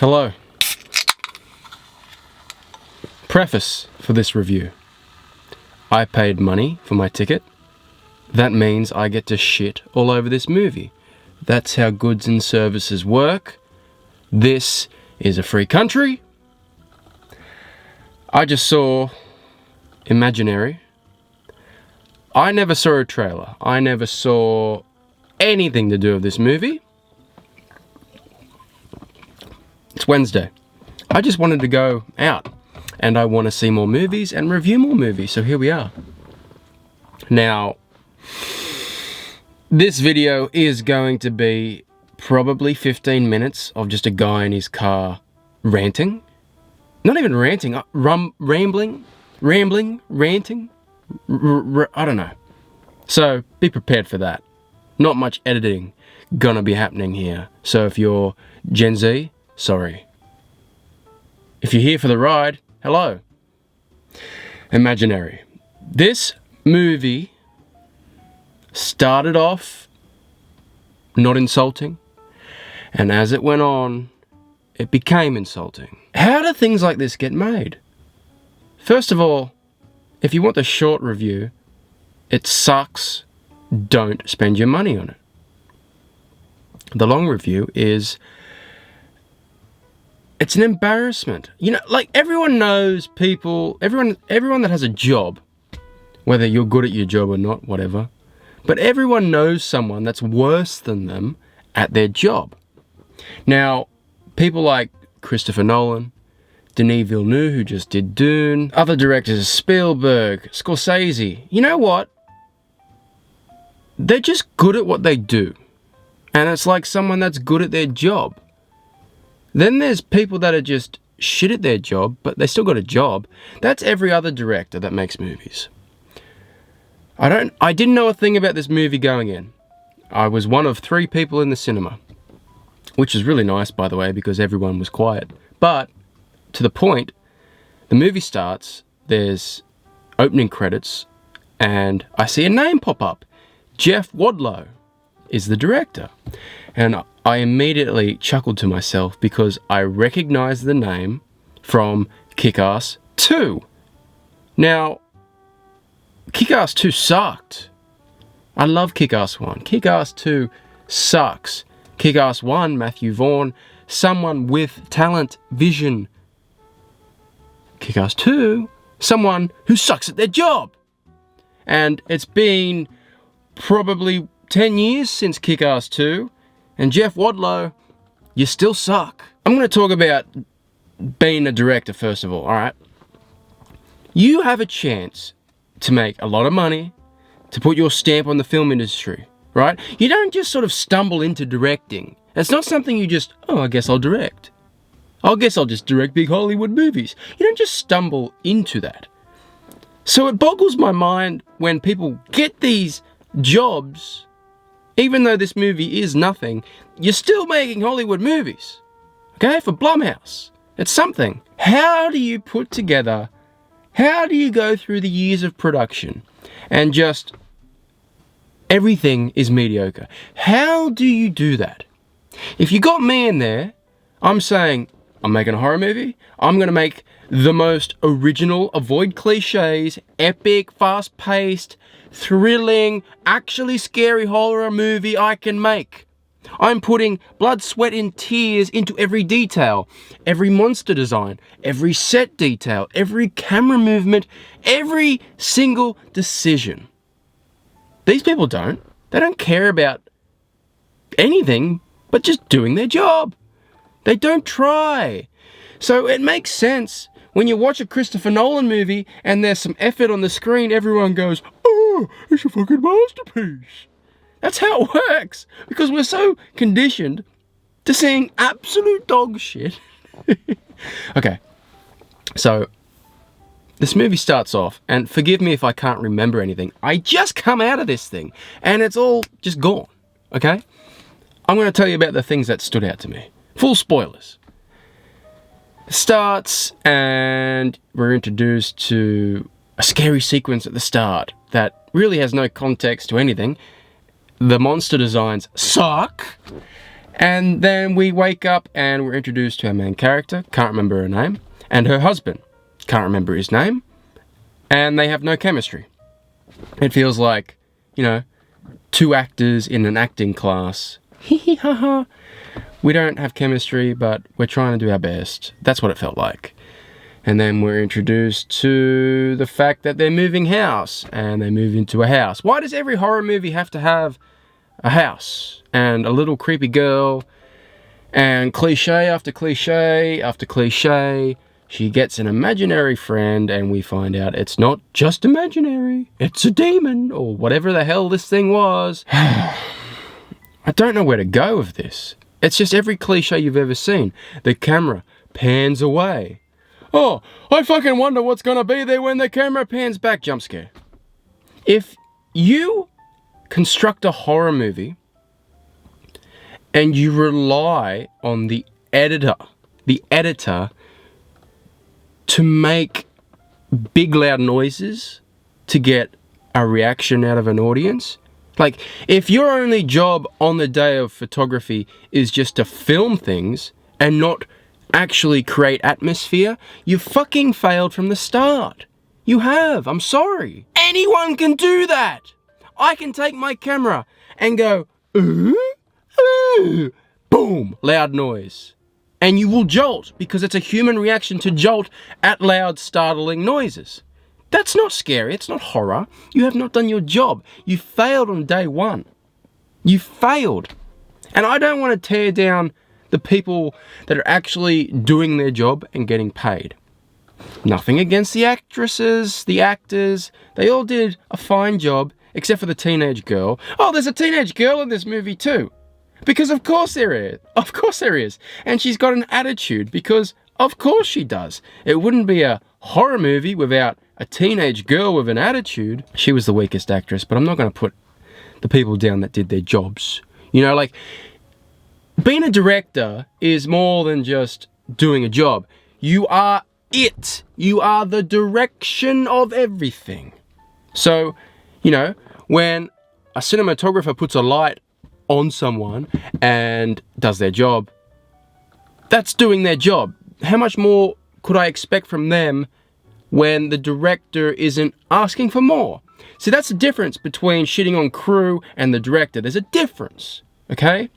Hello. Preface for this review. I paid money for my ticket. That means I get to shit all over this movie. That's how goods and services work. This is a free country. I just saw Imaginary. I never saw a trailer. I never saw anything to do with this movie. It's Wednesday. I just wanted to go out and I want to see more movies and review more movies, so here we are. Now, this video is going to be probably 15 minutes of just a guy in his car ranting. Not even ranting, rambling, ranting. I don't know. So be prepared for that. Not much editing gonna be happening here. So if you're Gen Z, sorry. If you're here for the ride, hello. Imaginary. This movie started off not insulting, and as it went on, it became insulting. How do things like this get made? First of all, if you want the short review, it sucks. Don't spend your money on it. The long review is, it's an embarrassment. You know, like everyone knows people, everyone that has a job, whether you're good at your job or not, whatever, but everyone knows someone that's worse than them at their job. Now, people like Christopher Nolan, Denis Villeneuve, who just did Dune, other directors, Spielberg, Scorsese, you know what? They're just good at what they do. And it's like someone that's good at their job. Then there's people that are just shit at their job, but they still got a job. That's every other director that makes movies. I didn't know a thing about this movie going in. I was one of 3 people in the cinema, which is really nice, by the way, because everyone was quiet. But to the point, the movie starts, there's opening credits, and I see a name pop up. Jeff Wadlow is the director. And I immediately chuckled to myself because I recognized the name from Kick-Ass 2. Now, Kick-Ass 2 sucked. I love Kick-Ass 1. Kick-Ass 2 sucks. Kick-Ass 1, Matthew Vaughn, someone with talent, vision. Kick-Ass 2, someone who sucks at their job. And it's been probably 10 years since Kick-Ass 2, and Jeff Wadlow, you still suck. I'm going to talk about being a director first of all, alright? You have a chance to make a lot of money, to put your stamp on the film industry, right? You don't just sort of stumble into directing. It's not something you just, I guess I'll direct. I guess I'll just direct big Hollywood movies. You don't just stumble into that. So it boggles my mind when people get these jobs, even though this movie is nothing, you're still making Hollywood movies. Okay, for Blumhouse. It's something. How do you go through the years of production and just everything is mediocre? How do you do that? If you got me in there, I'm saying, I'm making a horror movie, I'm gonna make the most original, avoid cliches, epic, fast-paced, thrilling, actually scary horror movie I can make. I'm putting blood, sweat, and tears into every detail, every monster design, every set detail, every camera movement, every single decision. These people don't. They don't care about anything but just doing their job. They don't try. So it makes sense when you watch a Christopher Nolan movie and there's some effort on the screen, everyone goes, oh, it's a fucking masterpiece. That's how it works. Because we're so conditioned to seeing absolute dog shit. Okay. So, this movie starts off, and forgive me if I can't remember anything. I just come out of this thing, and it's all just gone. Okay? I'm going to tell you about the things that stood out to me. Full spoilers. Starts and we're introduced to a scary sequence at the start that really has no context to anything. The monster designs suck, And then we wake up and we're introduced to our main character, can't remember her name, and her husband, can't remember his name, and they have no chemistry. It feels like, you know, two actors in an acting class. Hee hee ha ha. We don't have chemistry, but we're trying to do our best. That's what it felt like. And then we're introduced to the fact that they're moving house, and they move into a house. Why does every horror movie have to have a house and a little creepy girl? And cliche after cliche after cliche, she gets an imaginary friend, and we find out it's not just imaginary, it's a demon, or whatever the hell this thing was. I don't know where to go with this. It's just every cliche you've ever seen. The camera pans away. Oh, I fucking wonder what's gonna be there when the camera pans back. Jump scare. If you construct a horror movie and you rely on the editor to make big loud noises to get a reaction out of an audience, like if your only job on the day of photography is just to film things and not actually create atmosphere, you fucking failed from the start. You have. I'm sorry. Anyone can do that. I can take my camera and go, boom, loud noise. And you will jolt because it's a human reaction to jolt at loud, startling noises. That's not scary. It's not horror. You have not done your job. You failed on day one. You failed. And I don't want to tear down the people that are actually doing their job and getting paid. Nothing against the actresses, the actors. They all did a fine job, except for the teenage girl. Oh, there's a teenage girl in this movie too. Because of course there is. Of course there is. And she's got an attitude because of course she does. It wouldn't be a horror movie without a teenage girl with an attitude. She was the weakest actress, but I'm not going to put the people down that did their jobs. You know, like, being a director is more than just doing a job. You are it. You are the direction of everything. So, you know, when a cinematographer puts a light on someone and does their job, that's doing their job. How much more could I expect from them when the director isn't asking for more? See, that's the difference between shitting on crew and the director. There's a difference, okay?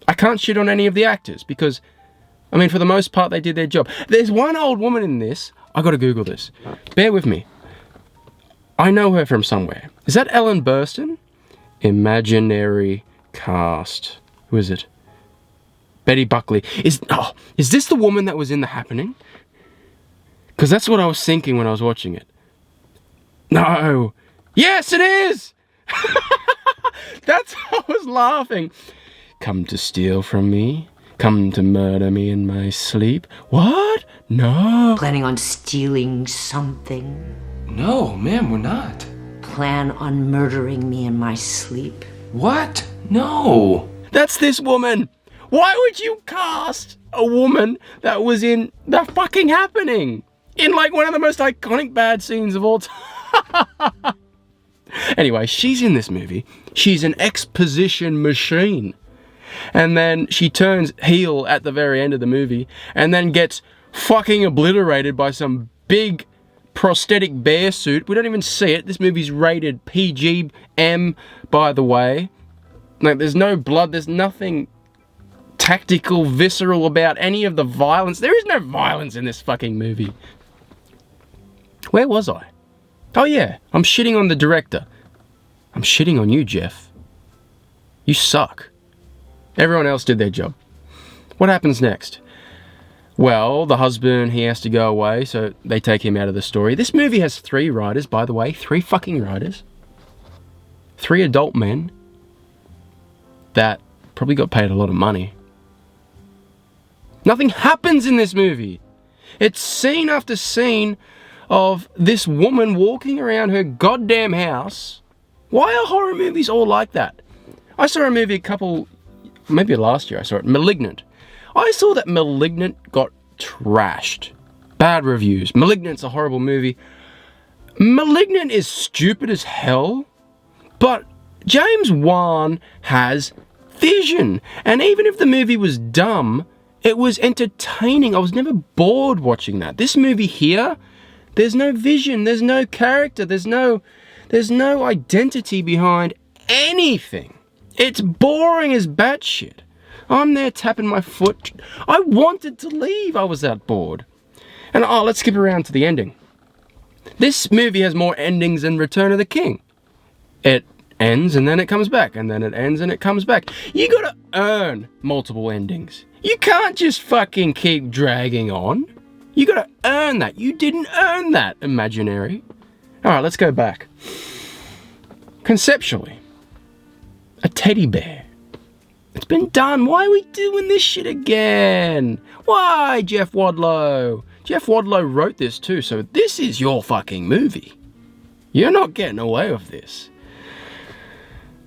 I can't shit on any of the actors because, I mean, for the most part, they did their job. There's one old woman in this. I gotta Google this. Bear with me. I know her from somewhere. Is that Ellen Burstyn? Imaginary cast. Who is it? Betty Buckley. Is this the woman that was in The Happening? Because that's what I was thinking when I was watching it. No. Yes, it is! That's how I was laughing. Come to steal from me? Come to murder me in my sleep? What? No. Planning on stealing something? No, ma'am, we're not. Plan on murdering me in my sleep? What? No. That's this woman. Why would you cast a woman that was in The fucking Happening? In like one of the most iconic bad scenes of all time. Anyway, she's in this movie. She's an exposition machine. And then she turns heel at the very end of the movie and then gets fucking obliterated by some big prosthetic bear suit. We don't even see it. This movie's rated PG-M, by the way. Like, there's no blood. There's nothing tactical, visceral about any of the violence. There is no violence in this fucking movie. Where was I? Oh yeah, I'm shitting on the director. I'm shitting on you, Jeff. You suck. Everyone else did their job. What happens next? Well, the husband, he has to go away, so they take him out of the story. This movie has 3 writers, by the way. 3 fucking writers. 3 adult men that probably got paid a lot of money. Nothing happens in this movie. It's scene after scene of this woman walking around her goddamn house. Why are horror movies all like that? I saw a movie maybe last year I saw it, Malignant. I saw that Malignant got trashed. Bad reviews. Malignant's a horrible movie. Malignant is stupid as hell, but James Wan has vision. And even if the movie was dumb, it was entertaining. I was never bored watching that. This movie here, there's no vision, there's no character, there's no identity behind anything. It's boring as batshit. I'm there tapping my foot. I wanted to leave. I was that bored. And let's skip around to the ending. This movie has more endings than Return of the King. It ends and then it comes back, and then it ends and it comes back. You gotta earn multiple endings. You can't just fucking keep dragging on. You gotta earn that. You didn't earn that, Imaginary. Alright, let's go back. Conceptually, a teddy bear. It's been done. Why are we doing this shit again? Why, Jeff Wadlow? Jeff Wadlow wrote this too, so this is your fucking movie. You're not getting away with this.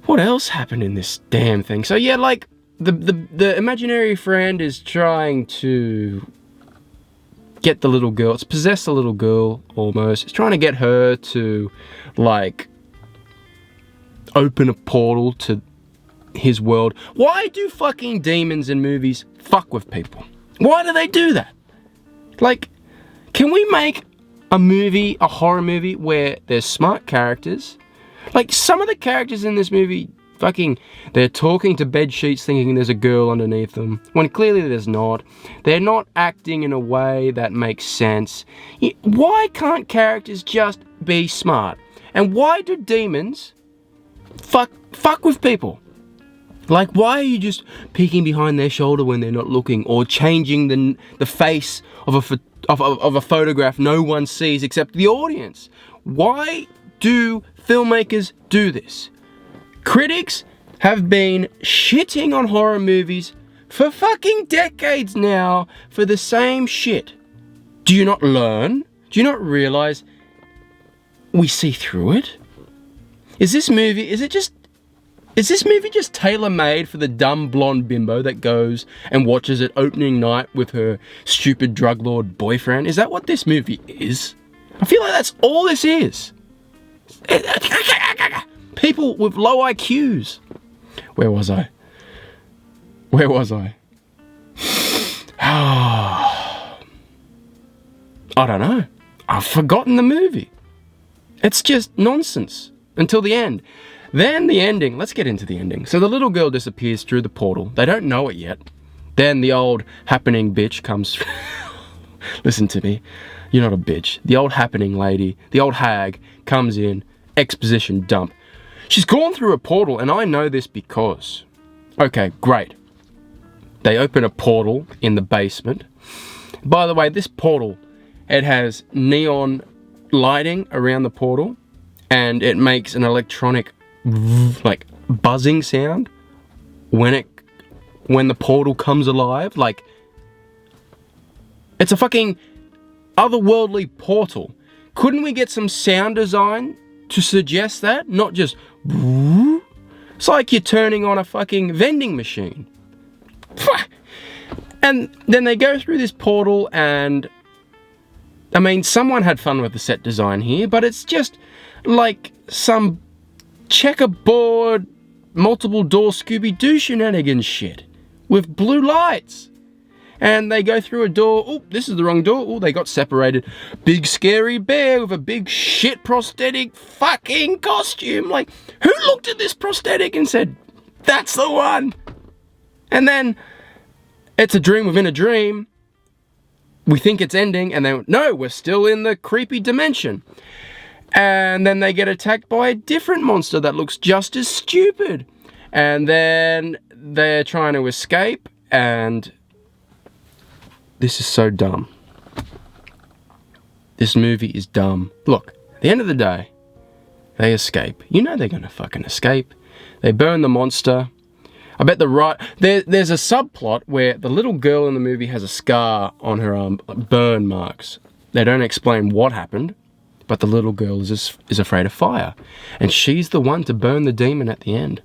What else happened in this damn thing? So yeah, like, the imaginary friend is trying to get the little girl. It's possessed the little girl, almost. It's trying to get her to, like, open a portal to his world. Why do fucking demons in movies fuck with people? Why do they do that? Like, can we make a movie, a horror movie, where there's smart characters? Like, some of the characters in this movie, fucking, they're talking to bed sheets thinking there's a girl underneath them, when clearly there's not. They're not acting in a way that makes sense. Why can't characters just be smart? And why do demons fuck with people? Like, why are you just peeking behind their shoulder when they're not looking, or changing the face of a photograph no one sees except the audience? Why do filmmakers do this? Critics have been shitting on horror movies for fucking decades now for the same shit. Do you not learn? Do you not realize we see through it? Is this movie just tailor-made for the dumb blonde bimbo that goes and watches it opening night with her stupid drug lord boyfriend? Is that what this movie is? I feel like that's all this is. People with low IQs. Where was I? I don't know. I've forgotten the movie. It's just nonsense until the end. Then the ending. Let's get into the ending. So the little girl disappears through the portal. They don't know it yet. Then the old happening bitch comes through. Listen to me. You're not a bitch. The old happening lady, the old hag, comes in. Exposition dump. She's gone through a portal, and I know this because... Okay, great. They open a portal in the basement. By the way, this portal, it has neon lighting around the portal, and it makes an electronic, like, buzzing sound when the portal comes alive. Like, it's a fucking otherworldly portal. Couldn't we get some sound design to suggest that? Not just... It's like you're turning on a fucking vending machine. And then they go through this portal, and... I mean, someone had fun with the set design here, but it's just like some checkerboard, multiple door Scooby-Doo shenanigans shit with blue lights. And they go through a door. Oh, this is the wrong door. Oh, they got separated. Big scary bear with a big shit prosthetic fucking costume. Like, who looked at this prosthetic and said, that's the one? And then it's a dream within a dream. We think it's ending, and then, no, we're still in the creepy dimension. And then they get attacked by a different monster that looks just as stupid. And then they're trying to escape, and this is so dumb. This movie is dumb. Look, at the end of the day, they escape. You know they're gonna fucking escape. They burn the monster. I bet there's a subplot where the little girl in the movie has a scar on her arm, burn marks. They don't explain what happened, but the little girl is afraid of fire. And she's the one to burn the demon at the end.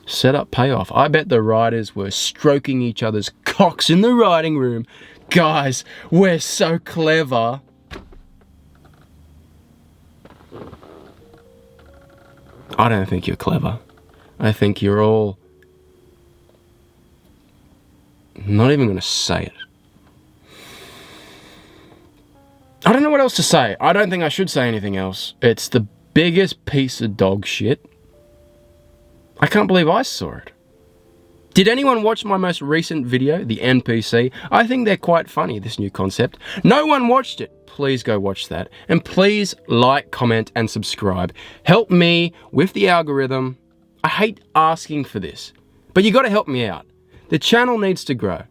Set up, payoff. I bet the writers were stroking each other's cocks in the writing room. Guys, we're so clever. I don't think you're clever. I think you're all Not even gonna say it. I don't know what else to say. I don't think I should say anything else. It's the biggest piece of dog shit. I can't believe I saw it. Did anyone watch my most recent video, the NPC? I think they're quite funny, this new concept. No one watched it. Please go watch that. And please like, comment, and subscribe. Help me with the algorithm. I hate asking for this, but you gotta help me out. The channel needs to grow.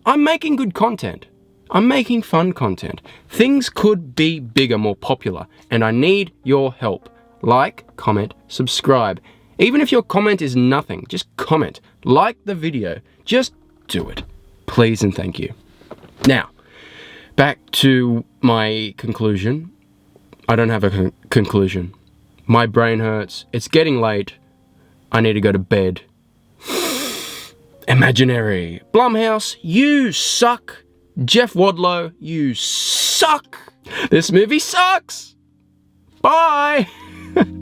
I'm making good content. I'm making fun content. Things could be bigger, more popular, and I need your help. Like, comment, subscribe. Even if your comment is nothing, just comment. Like the video. Just do it. Please and thank you. Now, back to my conclusion. I don't have a conclusion. My brain hurts. It's getting late. I need to go to bed. Imaginary. Blumhouse, you suck. Jeff Wadlow, you suck. This movie sucks. Bye.